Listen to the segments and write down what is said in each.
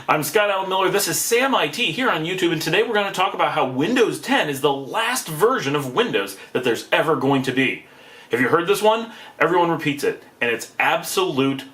I'm Scott Allen Miller, this is Sam IT here on YouTube, and today we're going to talk about how Windows 10 is the last version of Windows that there's ever going to be. Have you heard this one? Everyone repeats it, and it's absolute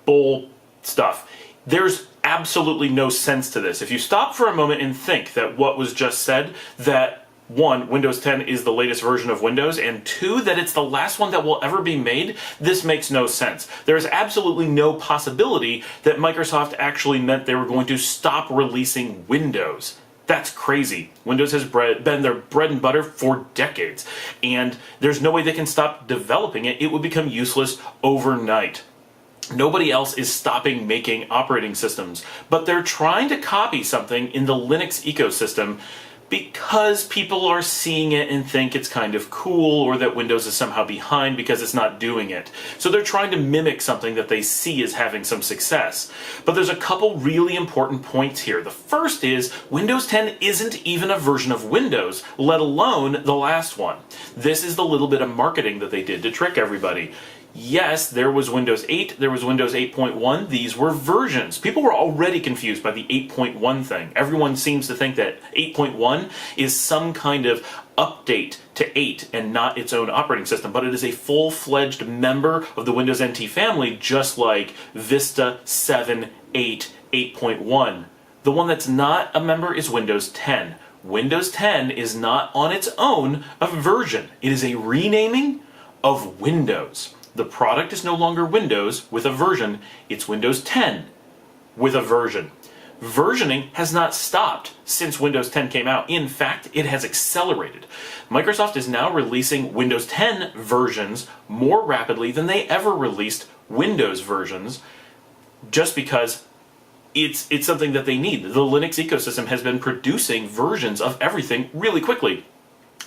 bull stuff. There's absolutely no sense to this. If you stop for a moment and think that what was just said, that one, Windows 10 is the latest version of Windows, and two, that it's the last one that will ever be made, this makes no sense. There is absolutely no possibility that Microsoft actually meant they were going to stop releasing Windows. That's crazy. Windows has been their bread and butter for decades, and there's no way they can stop developing it. It would become useless overnight. Nobody else is stopping making operating systems, but they're trying to copy something in the Linux ecosystem because people are seeing it and think it's kind of cool, or that Windows is somehow behind because it's not doing it. So they're trying to mimic something that they see as having some success. But there's a couple really important points here. The first is Windows 10 isn't even a version of Windows, let alone the last one. This is the little bit of marketing that they did to trick everybody. Yes, there was Windows 8, there was Windows 8.1, these were versions. People were already confused by the 8.1 thing. Everyone seems to think that 8.1 is some kind of update to 8 and not its own operating system, but it is a full-fledged member of the Windows NT family, just like Vista, 7, 8, 8.1. The one that's not a member is Windows 10. Windows 10 is not on its own a version. It is a renaming of Windows. The product is no longer Windows with a version, it's Windows 10 with a version. Versioning has not stopped since Windows 10 came out. In fact, it has accelerated. Microsoft is now releasing Windows 10 versions more rapidly than they ever released Windows versions, just because it's something that they need. The Linux ecosystem has been producing versions of everything really quickly.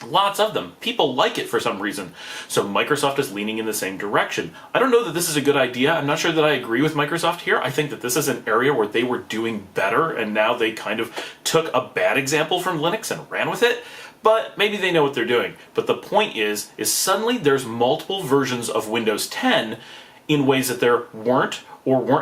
Lots of them. People like it for some reason. So Microsoft is leaning in the same direction. I don't know that this is a good idea. I'm not sure that I agree with Microsoft here. I think that this is an area where they were doing better, and now they kind of took a bad example from Linux and ran with it. But maybe they know what they're doing. But the point is suddenly there's multiple versions of Windows 10 in ways that there weren't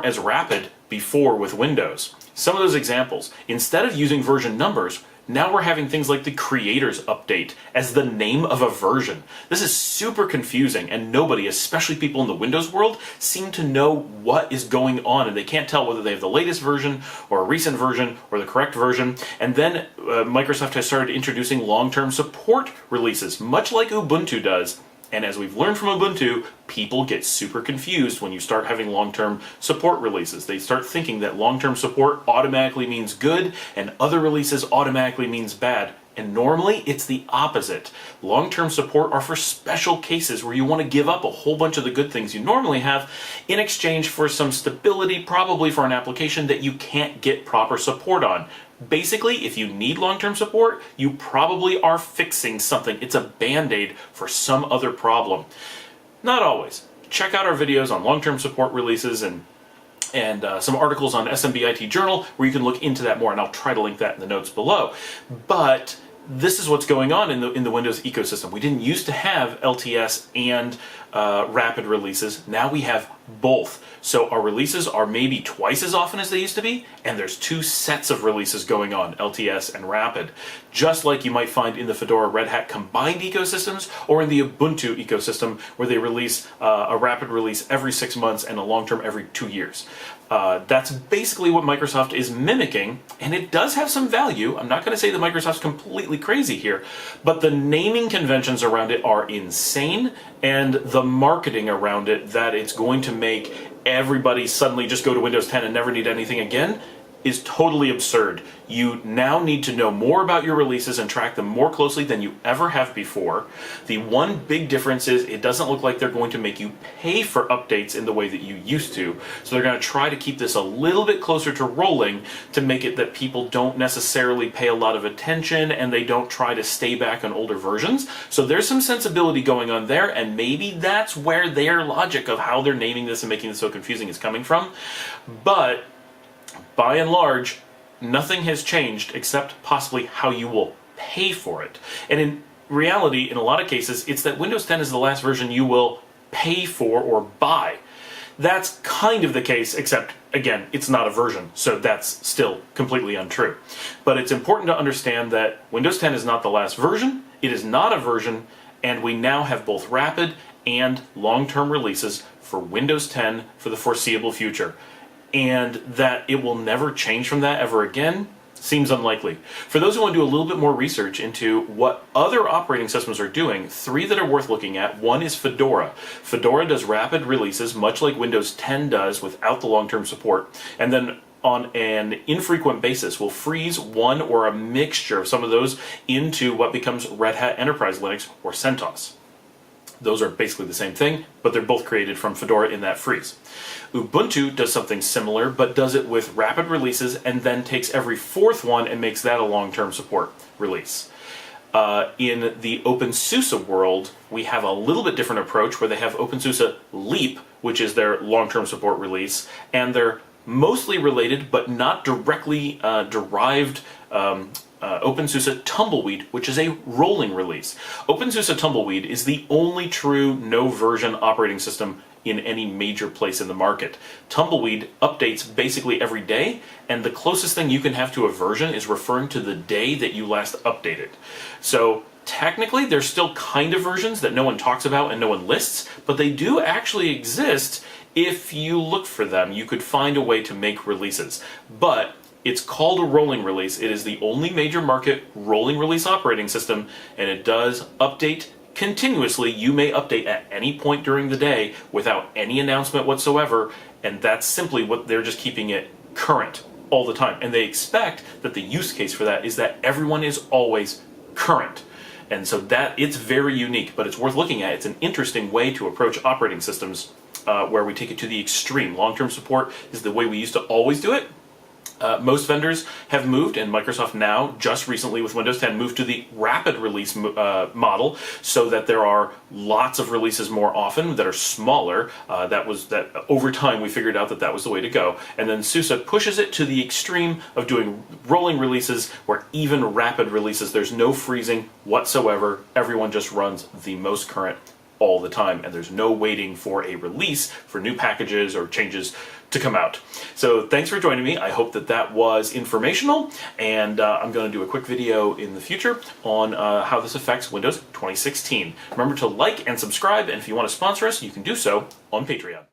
as rapid before with Windows. Some of those examples, instead of using version numbers, now we're having things like the Creators Update as the name of a version. This is super confusing, and nobody, especially people in the Windows world, seem to know what is going on, and they can't tell whether they have the latest version or a recent version or the correct version. And then Microsoft has started introducing long-term support releases, much like Ubuntu does. And as we've learned from Ubuntu, people get super confused when you start having long-term support releases. They start thinking that long-term support automatically means good and other releases automatically means bad. And normally it's the opposite. Long-term support are for special cases where you want to give up a whole bunch of the good things you normally have in exchange for some stability, probably for an application that you can't get proper support on. Basically, if you need long-term support, you probably are fixing something. It's a band-aid for some other problem. Not always. Check out our videos on long-term support releases and some articles on SMB IT Journal where you can look into that more, and I'll try to link that in the notes below. But this is what's going on in the Windows ecosystem. We didn't used to have LTS and rapid releases. Now we have both. So our releases are maybe twice as often as they used to be, and there's two sets of releases going on, LTS and rapid. Just like you might find in the Fedora Red Hat combined ecosystems, or in the Ubuntu ecosystem, where they release a rapid release every 6 months and a long-term every 2 years. That's basically what Microsoft is mimicking, and it does have some value. I'm not going to say that Microsoft's completely crazy here, but the naming conventions around it are insane, and the marketing around it, that it's going to make everybody suddenly just go to Windows 10 and never need anything again, is totally absurd. You now need to know more about your releases and track them more closely than you ever have before. The one big difference is it doesn't look like they're going to make you pay for updates in the way that you used to. So they're going to try to keep this a little bit closer to rolling to make it that people don't necessarily pay a lot of attention and they don't try to stay back on older versions. So there's some sensibility going on there, and maybe that's where their logic of how they're naming this and making this so confusing is coming from. But by and large, nothing has changed except possibly how you will pay for it. And in reality, in a lot of cases, it's that Windows 10 is the last version you will pay for or buy. That's kind of the case, except, again, it's not a version, so that's still completely untrue. But it's important to understand that Windows 10 is not the last version, it is not a version, and we now have both rapid and long-term releases for Windows 10 for the foreseeable future. And that it will never change from that ever again seems unlikely. For those who want to do a little bit more research into what other operating systems are doing, 3 that are worth looking at. One is Fedora. Fedora does rapid releases, much like Windows 10 does without the long-term support, and then on an infrequent basis will freeze one or a mixture of some of those into what becomes Red Hat Enterprise Linux or CentOS. Those are basically the same thing, but they're both created from Fedora in that freeze. Ubuntu does something similar, but does it with rapid releases and then takes every 4th one and makes that a long-term support release. In the OpenSUSE world, we have a little bit different approach where they have OpenSUSE Leap, which is their long-term support release, and they're mostly related but not directly derived OpenSUSE Tumbleweed, which is a rolling release. OpenSUSE Tumbleweed is the only true no-version operating system in any major place in the market. Tumbleweed updates basically every day, and the closest thing you can have to a version is referring to the day that you last updated. So technically, there's still kind of versions that no one talks about and no one lists, but they do actually exist if you look for them. You could find a way to make releases. But it's called a rolling release. It is the only major market rolling release operating system, and it does update continuously. You may update at any point during the day without any announcement whatsoever, and that's simply what they're just keeping it current all the time. And they expect that the use case for that is that everyone is always current. And so that it's very unique, but it's worth looking at. It's an interesting way to approach operating systems where we take it to the extreme. Long-term support is the way we used to always do it. Most vendors have moved, and Microsoft now, just recently with Windows 10, moved to the rapid release model, so that there are lots of releases more often that are smaller. That over time we figured out that that was the way to go. And then SUSE pushes it to the extreme of doing rolling releases, where even rapid releases, there's no freezing whatsoever. Everyone just runs the most current all the time, and there's no waiting for a release for new packages or changes to come out. So thanks for joining me. I hope that that was informational, and I'm going to do a quick video in the future on how this affects Windows 2016. Remember to like and subscribe, and if you want to sponsor us, you can do so on Patreon.